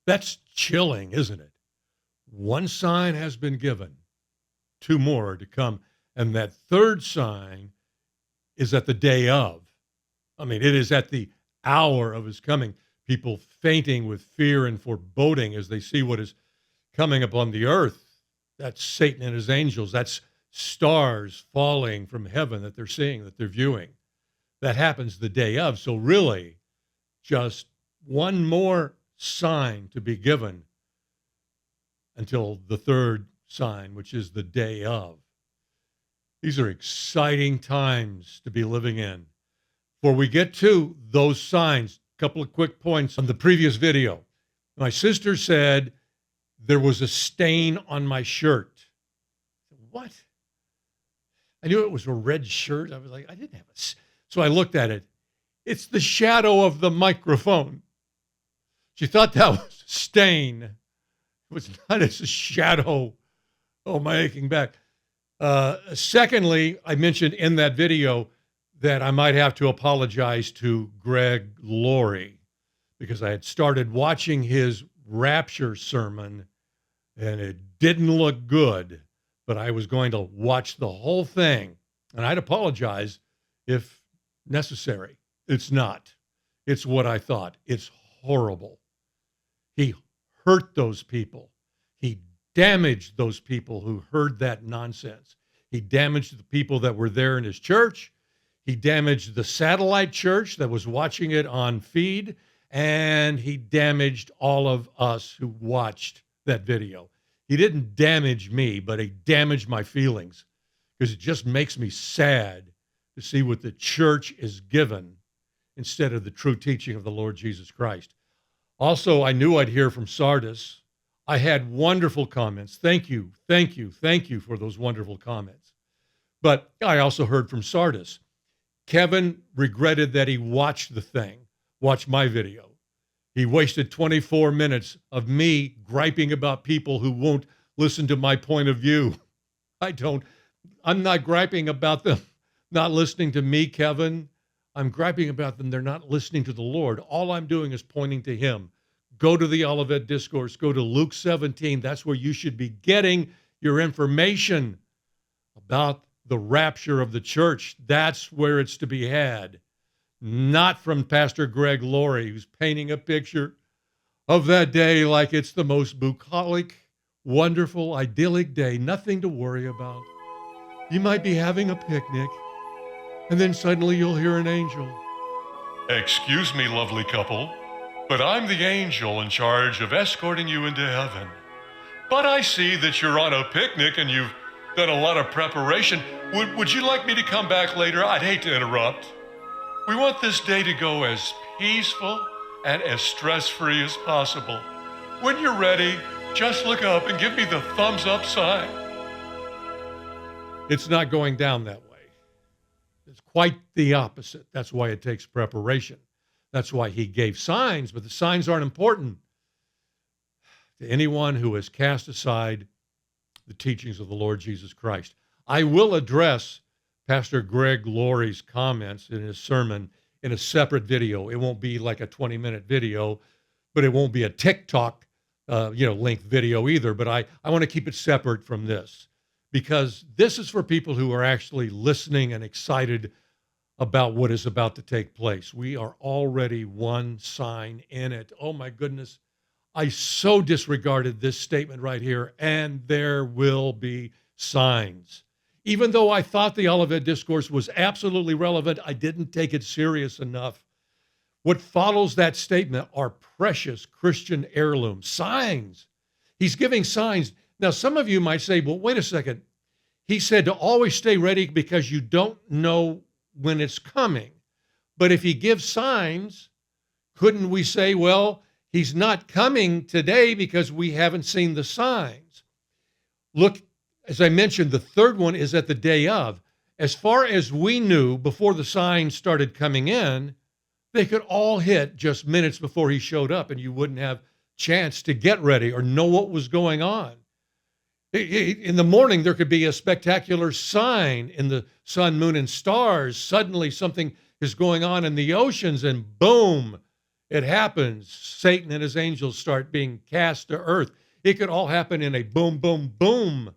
That's chilling, isn't it? One sign has been given, two more are to come. And that third sign is at the day of. I mean, it is at the hour of his coming. People fainting with fear and foreboding as they see what is coming upon the earth. That's Satan and his angels. That's stars falling from heaven that they're seeing, that they're viewing. That happens the day of. So really, just one more sign to be given until the third sign, which is the day of. These are exciting times to be living in. Before we get to those signs, a couple of quick points on the previous video. My sister said there was a stain on my shirt. What? I knew it was a red shirt. I was like, I didn't have a... So I looked at it. It's the shadow of the microphone. She thought that was a stain. It was not. It's a shadow. Oh, my aching back. Secondly, I mentioned in that video that I might have to apologize to Greg Laurie because I had started watching his rapture sermon and it didn't look good, but I was going to watch the whole thing and I'd apologize if necessary. It's not. It's what I thought. It's horrible. He hurt those people. He damaged those people who heard that nonsense. He damaged the people that were there in his church. He damaged the satellite church that was watching it on feed. And he damaged all of us who watched that video. He didn't damage me, but he damaged my feelings because it just makes me sad to see what the church is given instead of the true teaching of the Lord Jesus Christ. Also, I knew I'd hear from Sardis. I had wonderful comments. Thank you for those wonderful comments. But I also heard from Sardis. Kevin regretted that he watched the thing, watched my video. He wasted 24 minutes of me griping about people who won't listen to my point of view. I'm not griping about them not listening to me, Kevin. I'm griping about them. They're not listening to the Lord. All I'm doing is pointing to him. Go to the Olivet Discourse. Go to Luke 17. That's where you should be getting your information about the rapture of the church. That's where it's to be had. Not from Pastor Greg Laurie, who's painting a picture of that day like it's the most bucolic, wonderful, idyllic day. Nothing to worry about. You might be having a picnic, and then suddenly you'll hear an angel. Excuse me, lovely couple, but I'm the angel in charge of escorting you into heaven. But I see that you're on a picnic and you've done a lot of preparation. Would you like me to come back later? I'd hate to interrupt. We want this day to go as peaceful and as stress-free as possible. When you're ready, just look up and give me the thumbs up sign. It's not going down that way. It's quite the opposite. That's why it takes preparation. That's why he gave signs, but the signs aren't important to anyone who has cast aside the teachings of the Lord Jesus Christ. I will address Pastor Greg Laurie's comments in his sermon in a separate video. It won't be like a 20-minute video, but it won't be a TikTok length video either. But I want to keep it separate from this because this is for people who are actually listening and excited about what is about to take place. We are already one sign in it. Oh my goodness. I so disregarded this statement right here, and there will be signs. Even though I thought the Olivet Discourse was absolutely relevant, I didn't take it serious enough. What follows that statement are precious Christian heirlooms, signs. He's giving signs. Now, some of you might say, well, wait a second. He said to always stay ready because you don't know when it's coming. But if he gives signs, couldn't we say, well, he's not coming today because we haven't seen the signs? Look, as I mentioned, the third one is at the day of. As far as we knew before the signs started coming in, they could all hit just minutes before he showed up and you wouldn't have chance to get ready or know what was going on. In the morning, there could be a spectacular sign in the sun, moon, and stars. Suddenly something is going on in the oceans and boom, It happens. Satan and his angels start being cast to earth. It could all happen in a boom, boom, boom,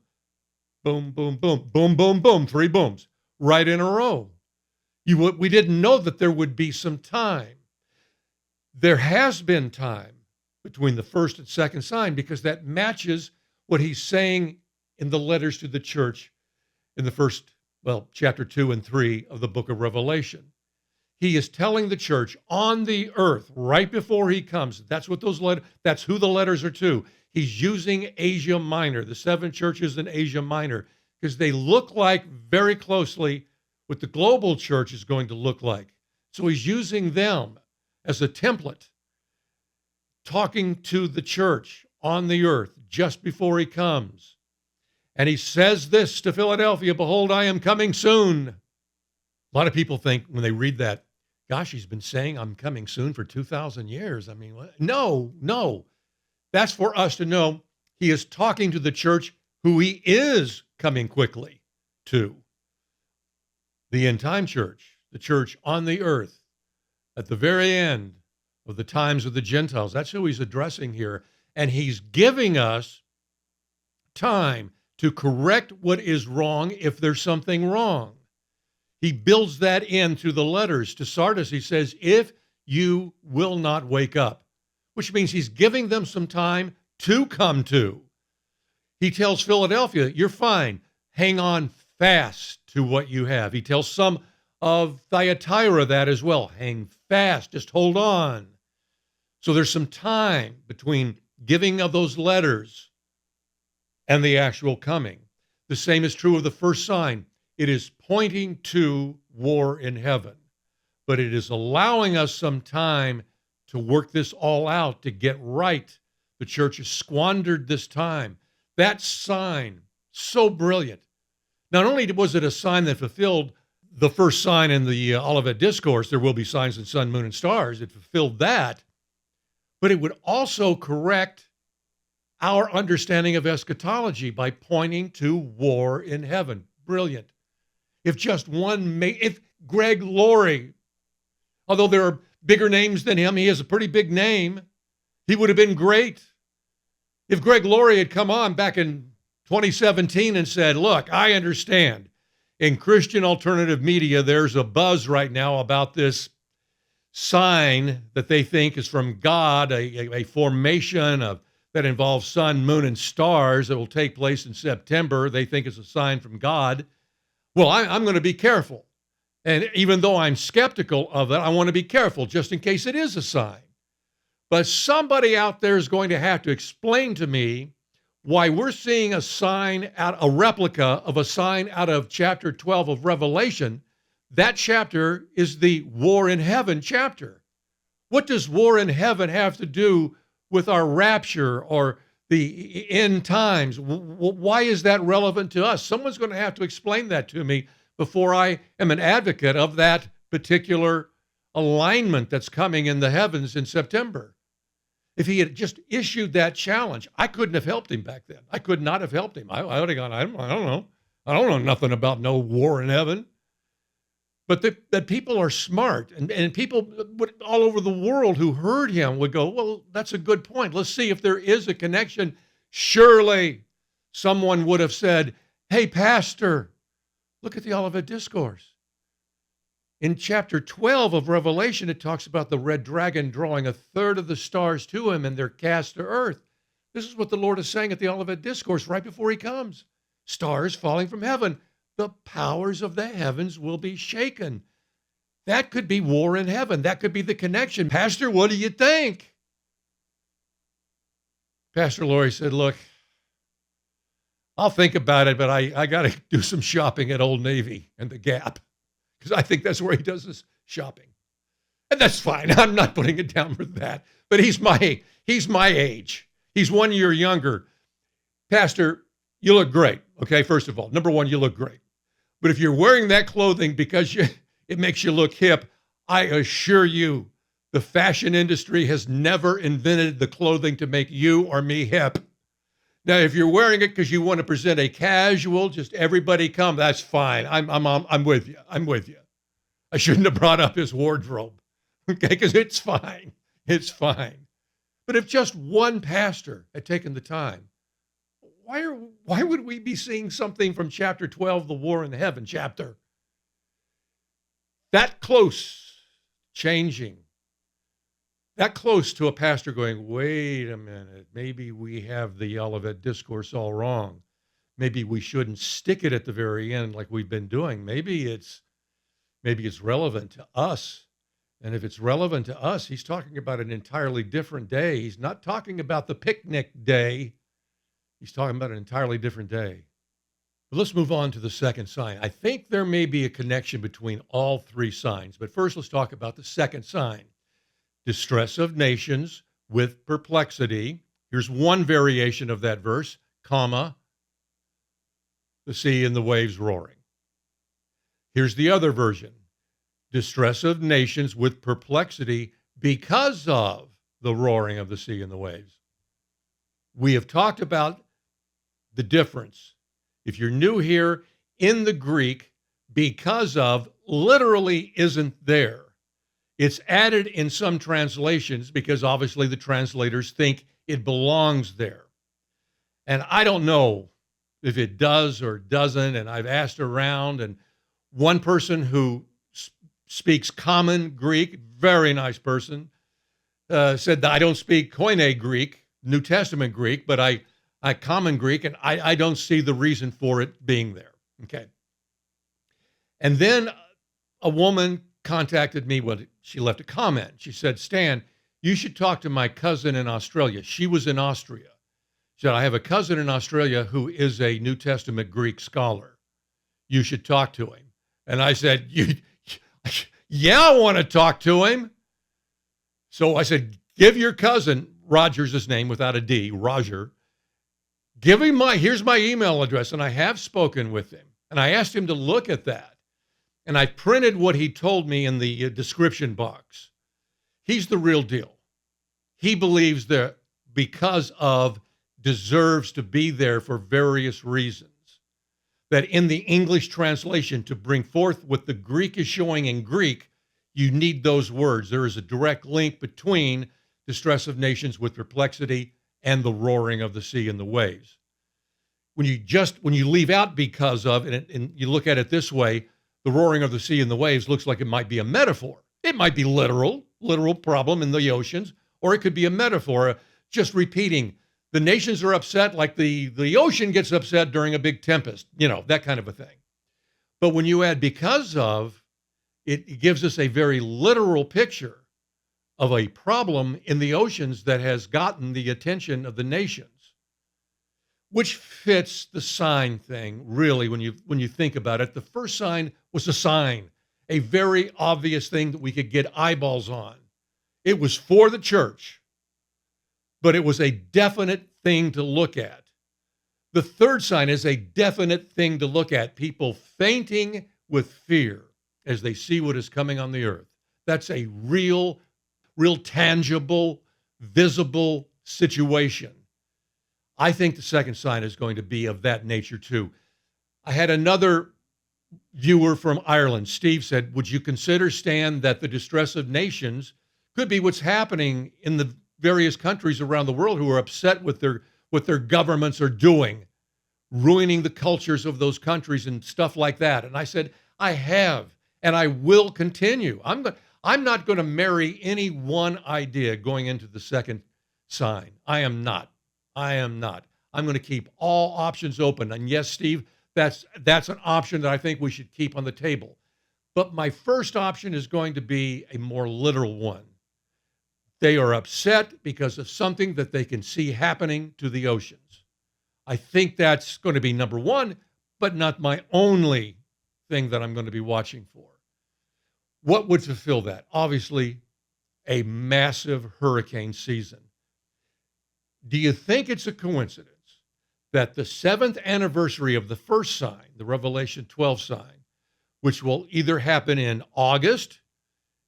boom, boom, boom, boom, boom, boom, 3 booms right in a row. We didn't know that there would be some time. There has been time between the first and second sign because that matches what he's saying in the letters to the church in the first, chapter 2 and 3 of the book of Revelation. He is telling the church on the earth right before he comes. That's what that's who the letters are to. He's using Asia Minor, the 7 churches in Asia Minor, because they look like very closely what the global church is going to look like. So he's using them as a template, talking to the church on the earth just before he comes. And he says this to Philadelphia, "Behold, I am coming soon." A lot of people think when they read that, gosh, he's been saying I'm coming soon for 2,000 years. I mean, what? No. That's for us to know he is talking to the church who he is coming quickly to. The end time church, the church on the earth, at the very end of the times of the Gentiles. That's who he's addressing here. And he's giving us time to correct what is wrong if there's something wrong. He builds that in through the letters to Sardis. He says, if you will not wake up, which means he's giving them some time to come to. He tells Philadelphia, you're fine. Hang on fast to what you have. He tells some of Thyatira that as well. Hang fast, just hold on. So there's some time between giving of those letters and the actual coming. The same is true of the first sign. It is pointing to war in heaven, but it is allowing us some time to work this all out, to get right. The church has squandered this time. That sign, so brilliant. Not only was it a sign that fulfilled the first sign in the Olivet Discourse, there will be signs in sun, moon, and stars, it fulfilled that, but it would also correct our understanding of eschatology by pointing to war in heaven. Brilliant. If Greg Laurie, although there are bigger names than him, he has a pretty big name, he would have been great. If Greg Laurie had come on back in 2017 and said, look, I understand in Christian alternative media, there's a buzz right now about this sign that they think is from God, a formation that involves sun, moon, and stars that will take place in September. They think it's a sign from God. Well, I'm going to be careful. And even though I'm skeptical of it, I want to be careful just in case it is a sign. But somebody out there is going to have to explain to me why we're seeing a replica of a sign out of chapter 12 of Revelation. That chapter is the war in heaven chapter. What does war in heaven have to do with our rapture or the end times? Why is that relevant to us? Someone's going to have to explain that to me before I am an advocate of that particular alignment that's coming in the heavens in September. If he had just issued that challenge, I couldn't have helped him back then. I could not have helped him. I would have gone, I don't know. I don't know nothing about no war in heaven. But that people are smart, and people all over the world who heard him would go, well, that's a good point. Let's see if there is a connection. Surely someone would have said, hey, pastor, look at the Olivet Discourse. In chapter 12 of Revelation, it talks about the red dragon drawing a third of the stars to him, and they're cast to earth. This is what the Lord is saying at the Olivet Discourse right before he comes. Stars falling from heaven. The powers of the heavens will be shaken. That could be war in heaven. That could be the connection. Pastor, what do you think? Pastor Laurie said, look, I'll think about it, but I got to do some shopping at Old Navy and the Gap, because I think that's where he does his shopping. And that's fine. I'm not putting it down for that. But he's my age. He's 1 year younger. Pastor, you look great. Okay, first of all, number one, you look great. But if you're wearing that clothing because it makes you look hip, I assure you, the fashion industry has never invented the clothing to make you or me hip. Now, if you're wearing it because you want to present a casual, just everybody come, that's fine. I'm with you. I'm with you. I shouldn't have brought up his wardrobe, okay, because it's fine. It's fine. But if just one pastor had taken the time, why would we be seeing something from chapter 12, the war in heaven chapter, that close changing, that close to a pastor going, wait a minute, maybe we have the Olivet Discourse all wrong. Maybe we shouldn't stick it at the very end like we've been doing. Maybe it's relevant to us. And if it's relevant to us, he's talking about an entirely different day. He's not talking about the picnic day. He's talking about an entirely different day. But let's move on to the second sign. I think there may be a connection between all three signs. But first, let's talk about the second sign. Distress of nations with perplexity. Here's one variation of that verse, comma, the sea and the waves roaring. Here's the other version. Distress of nations with perplexity because of the roaring of the sea and the waves. We have talked about the difference. If you're new here, in the Greek, because of literally isn't there. It's added in some translations because obviously the translators think it belongs there. And I don't know if it does or doesn't, and I've asked around, and one person who speaks common Greek, very nice person, said that I don't speak Koine Greek, New Testament Greek, but I common Greek, and I don't see the reason for it being there. Okay. And then a woman contacted me. Well, she left a comment. She said, Stan, you should talk to my cousin in Australia. She was in Austria. She said, I have a cousin in Australia who is a New Testament Greek scholar. You should talk to him. And I said, yeah, I want to talk to him. So I said, give your cousin, Roger's his name without a D, Roger, give him here's my email address. And I have spoken with him. And I asked him to look at that. And I printed what he told me in the description box. He's the real deal. He believes that because of deserves to be there for various reasons. That in the English translation, to bring forth what the Greek is showing in Greek, you need those words. There is a direct link between distress of nations with perplexity and the roaring of the sea and the waves. When you leave out because of, and you look at it this way, the roaring of the sea and the waves looks like it might be a metaphor. It might be literal problem in the oceans, or it could be a metaphor, just repeating. The nations are upset like the ocean gets upset during a big tempest, that kind of a thing. But when you add because of, it gives us a very literal picture of a problem in the oceans that has gotten the attention of the nations, which fits the sign thing, really, when you think about it. The first sign was a sign, a very obvious thing that we could get eyeballs on. It was for the church, but it was a definite thing to look at. The third sign is a definite thing to look at. People fainting with fear as they see what is coming on the earth. That's a real tangible, visible situation. I think the second sign is going to be of that nature too. I had another viewer from Ireland. Steve said, would you consider, Stan, that the distress of nations could be what's happening in the various countries around the world who are upset with what their governments are doing, ruining the cultures of those countries and stuff like that? And I said, I have, and I will continue. I'm not going to marry any one idea going into the second sign. I am not. I'm going to keep all options open. And yes, Steve, that's an option that I think we should keep on the table. But my first option is going to be a more literal one. They are upset because of something that they can see happening to the oceans. I think that's going to be number one, but not my only thing that I'm going to be watching for. What would fulfill that? Obviously, a massive hurricane season. Do you think it's a coincidence that the 7th anniversary of the first sign, the Revelation 12 sign, which will either happen in August,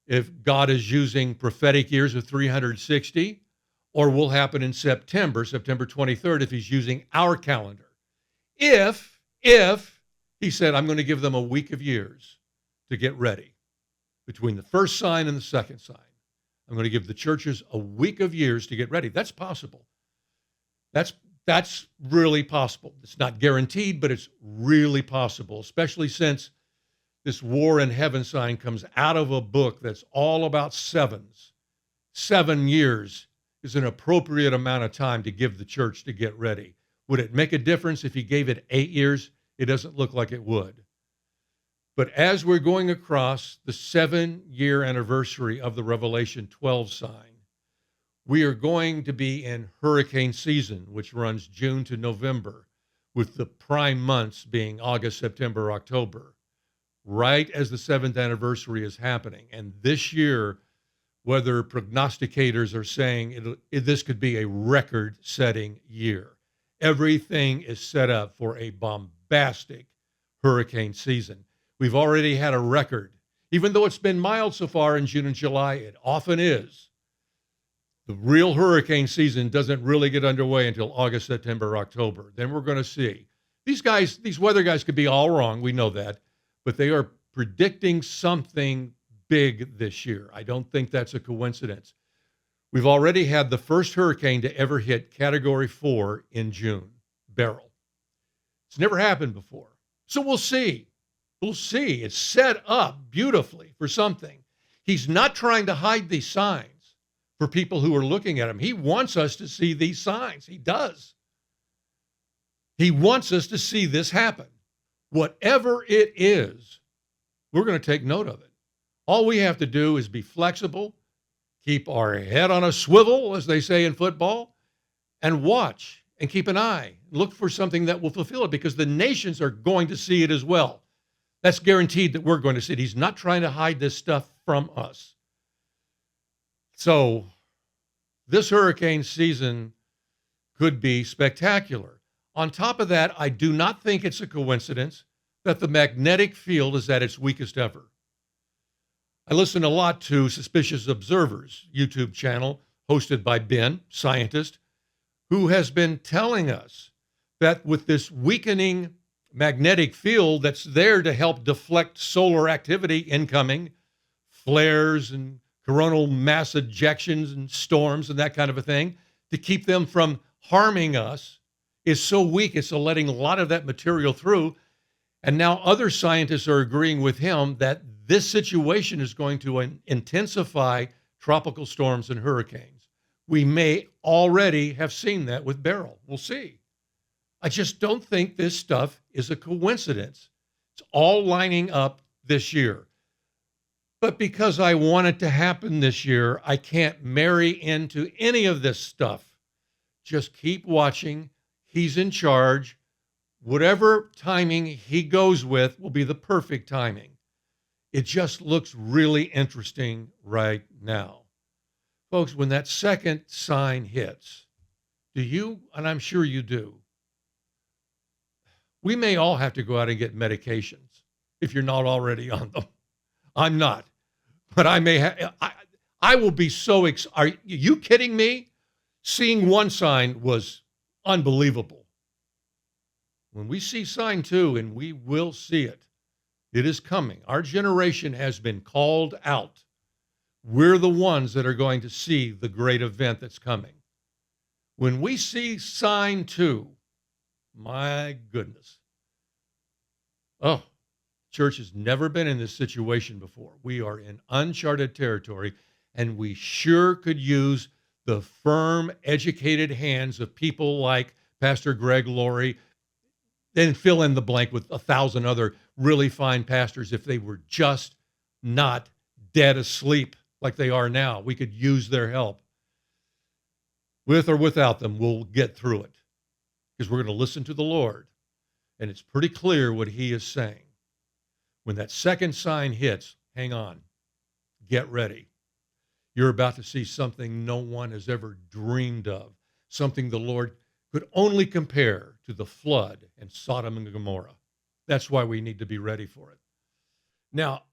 if God is using prophetic years of 360, or will happen in September 23rd, if he's using our calendar? If he said, I'm going to give them a week of years to get ready between the first sign and the second sign. I'm going to give the churches a week of years to get ready. That's possible. That's really possible. It's not guaranteed, but it's really possible, especially since this war in heaven sign comes out of a book that's all about sevens. 7 years is an appropriate amount of time to give the church to get ready. Would it make a difference if he gave it 8 years? It doesn't look like it would. But as we're going across the 7-year anniversary of the Revelation 12 sign, we are going to be in hurricane season, which runs June to November, with the prime months being August, September, October, right as the 7th anniversary is happening. And this year, whether prognosticators are saying this could be a record-setting year. Everything is set up for a bombastic hurricane season. We've already had a record. Even though it's been mild so far in June and July, it often is. The real hurricane season doesn't really get underway until August, September, October. Then we're going to see. These weather guys could be all wrong. We know that. But they are predicting something big this year. I don't think that's a coincidence. We've already had the first hurricane to ever hit Category 4 in June, Beryl. It's never happened before. So we'll see. We'll see. It's set up beautifully for something. He's not trying to hide these signs for people who are looking at him. He wants us to see these signs. He does. He wants us to see this happen. Whatever it is, we're going to take note of it. All we have to do is be flexible, keep our head on a swivel, as they say in football, and watch and keep an eye. Look for something that will fulfill it, because the nations are going to see it as well. That's guaranteed that we're going to see it. He's not trying to hide this stuff from us. So this hurricane season could be spectacular. On top of that, I do not think it's a coincidence that the magnetic field is at its weakest ever. I listen a lot to Suspicious Observers YouTube channel hosted by Ben, scientist, who has been telling us that with this weakening magnetic field that's there to help deflect solar activity incoming, flares and coronal mass ejections and storms and that kind of a thing, to keep them from harming us, is so weak it's letting a lot of that material through. And now other scientists are agreeing with him that this situation is going to intensify tropical storms and hurricanes. We may already have seen that with Beryl. We'll see. I just don't think this stuff is a coincidence. It's all lining up this year. But because I want it to happen this year, I can't marry into any of this stuff. Just keep watching. He's in charge. Whatever timing he goes with will be the perfect timing. It just looks really interesting right now. Folks, when that second sign hits, do you, and I'm sure you do, we may all have to go out and get medications if you're not already on them. I'm not, but I may have. I will be so are you kidding me? Seeing one sign was unbelievable. When we see sign 2, and we will see it, it is coming. Our generation has been called out. We're the ones that are going to see the great event that's coming. When we see sign 2, my goodness. Oh, church has never been in this situation before. We are in uncharted territory, and we sure could use the firm, educated hands of people like Pastor Greg Laurie, then fill in the blank with 1,000 other really fine pastors if they were just not dead asleep like they are now. We could use their help. With or without them, we'll get through it because we're going to listen to the Lord. And it's pretty clear what he is saying. When that second sign hits, hang on, get ready. You're about to see something no one has ever dreamed of, something the Lord could only compare to the flood and Sodom and Gomorrah. That's why we need to be ready for it. Now,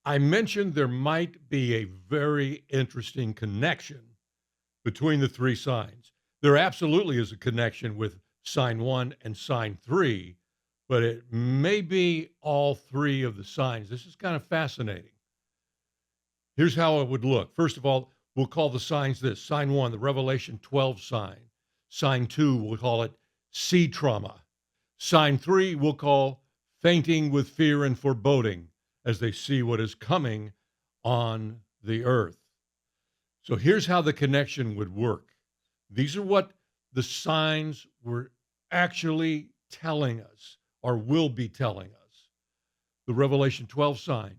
I mentioned there might be a very interesting connection between the 3 signs. There absolutely is a connection with sign 1 and sign 3, but it may be all 3 of the signs. This is kind of fascinating. Here's how it would look. First of all, we'll call the signs this. Sign 1, the Revelation 12 sign. Sign 2, we'll call it sea trauma. Sign 3, we'll call fainting with fear and foreboding as they see what is coming on the earth. So here's how the connection would work. These are what the signs were actually telling us, or will be telling us. The Revelation 12 sign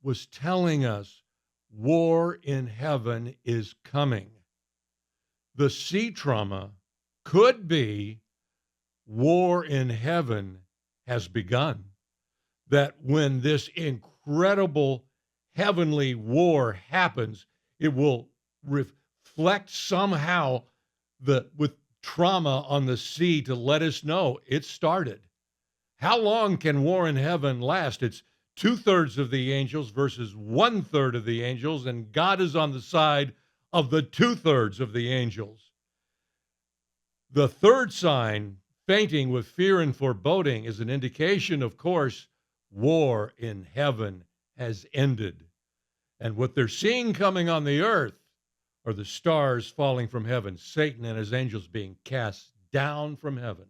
was telling us war in heaven is coming. The sea trauma could be war in heaven has begun. That when this incredible heavenly war happens, it will reflect somehow with trauma on the sea to let us know it started. How long can war in heaven last? It's 2/3 of the angels versus 1/3 of the angels, and God is on the side of the 2/3 of the angels. The third sign, fainting with fear and foreboding, is an indication, of course, war in heaven has ended. And what they're seeing coming on the earth are the stars falling from heaven, Satan and his angels being cast down from heaven.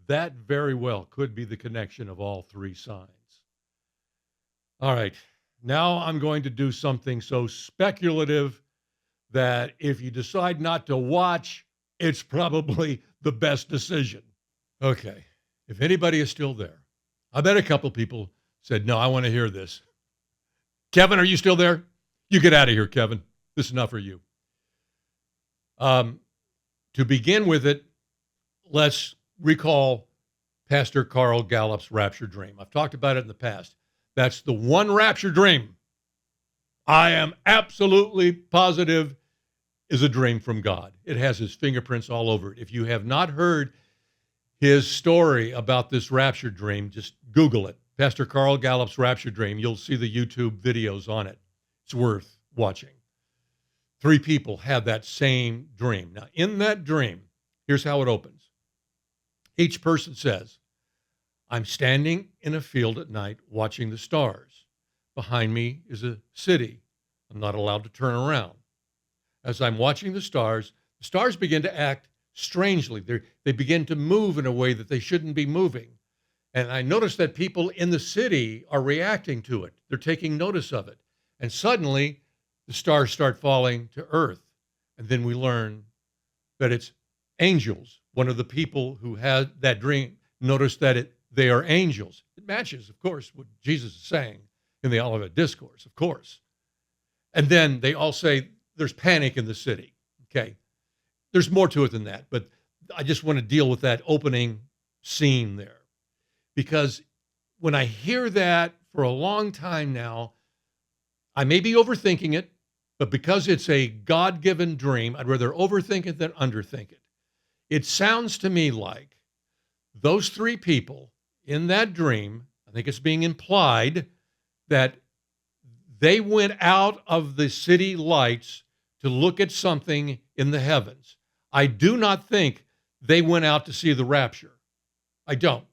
That very well could be the connection of all three signs. All right, now I'm going to do something so speculative that if you decide not to watch, it's probably the best decision. Okay, if anybody is still there, I bet a couple people said, no, I want to hear this. Kevin, are you still there? You get out of here, Kevin. This is not for you. To begin with it, let's recall Pastor Carl Gallup's rapture dream. I've talked about it in the past. That's the one rapture dream I am absolutely positive is a dream from God. It has his fingerprints all over it. If you have not heard his story about this rapture dream, just Google it. Pastor Carl Gallup's rapture dream. You'll see the YouTube videos on it. It's worth watching. 3 people had that same dream. Now, in that dream, here's how it opens. Each person says, I'm standing in a field at night watching the stars. Behind me is a city. I'm not allowed to turn around. As I'm watching the stars begin to act strangely. They begin to move in a way that they shouldn't be moving. And I notice that people in the city are reacting to it. They're taking notice of it. And suddenly, the stars start falling to earth. And then we learn that it's angels. One of the people who had that dream noticed that they are angels. It matches, of course, what Jesus is saying in the Olivet Discourse, of course. And then they all say there's panic in the city. Okay. There's more to it than that, but I just want to deal with that opening scene there. Because when I hear that for a long time now, I may be overthinking it, but because it's a God-given dream, I'd rather overthink it than underthink it. It sounds to me like those 3 people in that dream, I think it's being implied that they went out of the city lights to look at something in the heavens. I do not think they went out to see the rapture. I don't.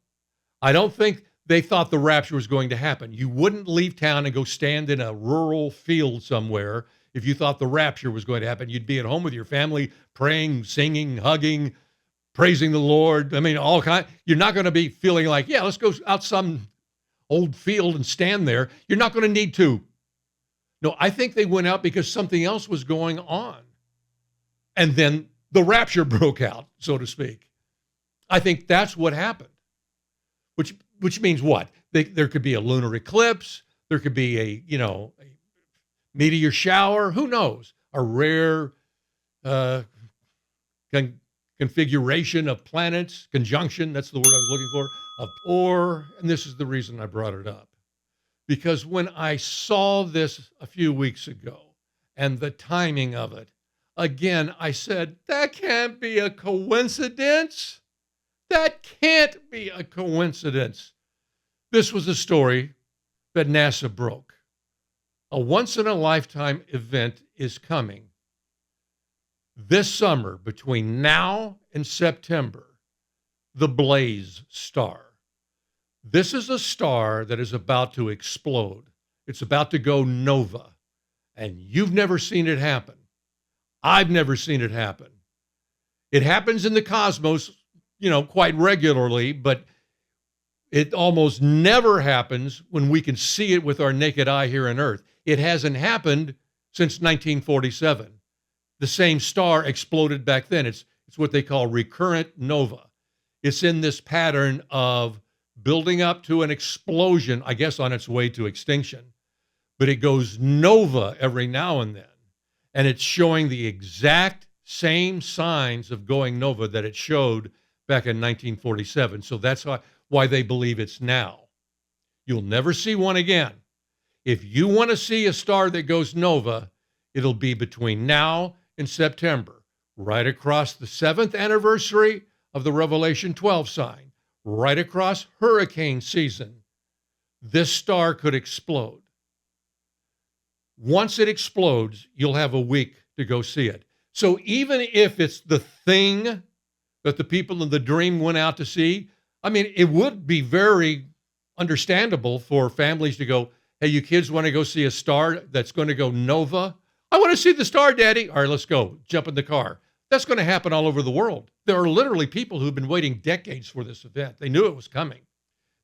I don't think they thought the rapture was going to happen. You wouldn't leave town and go stand in a rural field somewhere if you thought the rapture was going to happen. You'd be at home with your family, praying, singing, hugging, praising the Lord. I mean, all kind. You're not going to be feeling like, yeah, let's go out some old field and stand there. You're not going to need to. No, I think they went out because something else was going on. And then the rapture broke out, so to speak. I think that's what happened. Which means what? There could be a lunar eclipse. There could be a meteor shower. Who knows? A rare configuration of planets, conjunction. That's the word I was looking for. And this is the reason I brought it up. Because when I saw this a few weeks ago and the timing of it, again, I said, that can't be a coincidence. That can't be a coincidence. This was a story that NASA broke. A once-in-a-lifetime event is coming this summer between now and September, the Blaze star. This is a star that is about to explode. It's about to go nova. And you've never seen it happen. I've never seen it happen. It happens in the cosmos, quite regularly, but it almost never happens when we can see it with our naked eye here on Earth. It hasn't happened since 1947. The same star exploded back then. It's what they call recurrent nova. It's in this pattern of building up to an explosion, I guess on its way to extinction. But it goes nova every now and then. And it's showing the exact same signs of going nova that it showed back in 1947. So that's why they believe it's now. You'll never see one again. If you want to see a star that goes nova, it'll be between now and September, right across the 7th anniversary of the Revelation 12 sign, right across hurricane season. This star could explode. Once it explodes, you'll have a week to go see it. So even if it's the thing that the people in the dream went out to see, it would be very understandable for families to go, hey, you kids want to go see a star that's going to go nova? I want to see the star, Daddy. All right, let's go. Jump in the car. That's going to happen all over the world. There are literally people who've been waiting decades for this event. They knew it was coming.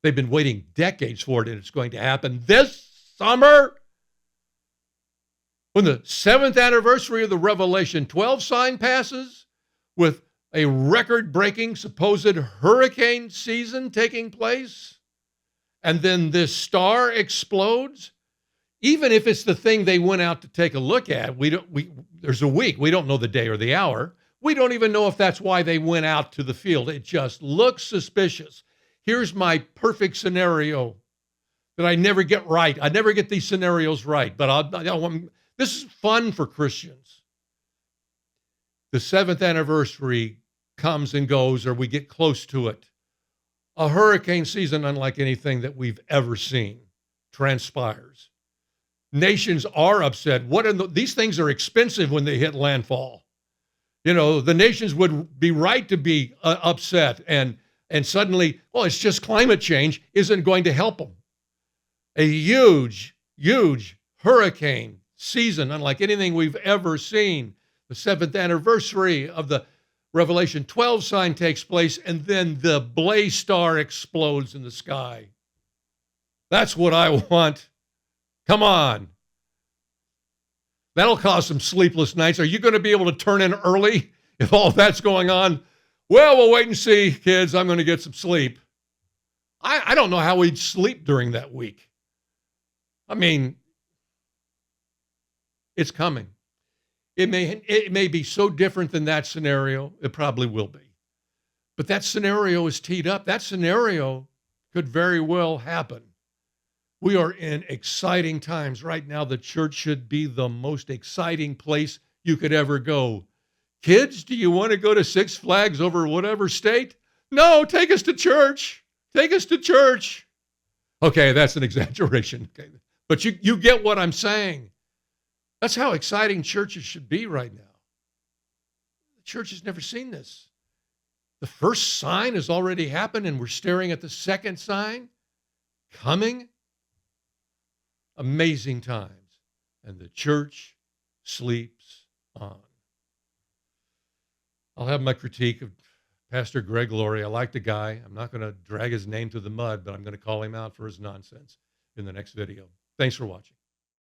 They've been waiting decades for it, and it's going to happen this summer. When the 7th anniversary of the Revelation 12 sign passes, with a record-breaking supposed hurricane season taking place, and then this star explodes, even if it's the thing they went out to take a look at, there's a week. We don't know the day or the hour. We don't even know if that's why they went out to the field. It just looks suspicious. Here's my perfect scenario that I never get right. I never get these scenarios right, but this is fun for Christians. The 7th anniversary comes and goes, or we get close to it. A hurricane season unlike anything that we've ever seen transpires. Nations are upset. These things are expensive when they hit landfall. The nations would be right to be upset, and suddenly, it's just climate change isn't going to help them. A huge, huge hurricane season unlike anything we've ever seen. The 7th anniversary of the Revelation 12 sign takes place, and then the blaze star explodes in the sky. That's what I want. Come on. That'll cause some sleepless nights. Are you going to be able to turn in early if all that's going on? Well, we'll wait and see, kids. I'm going to get some sleep. I don't know how we'd sleep during that week. It's coming. It may be so different than that scenario. It probably will be. But that scenario is teed up. That scenario could very well happen. We are in exciting times right now. The church should be the most exciting place you could ever go. Kids, do you want to go to Six Flags over whatever state? No, take us to church. Take us to church. Okay, that's an exaggeration. Okay. But you get what I'm saying. That's how exciting churches should be right now. The church has never seen this. The first sign has already happened, and we're staring at the second sign coming. Amazing times. And the church sleeps on. I'll have my critique of Pastor Greg Laurie. I like the guy. I'm not going to drag his name through the mud, but I'm going to call him out for his nonsense in the next video. Thanks for watching.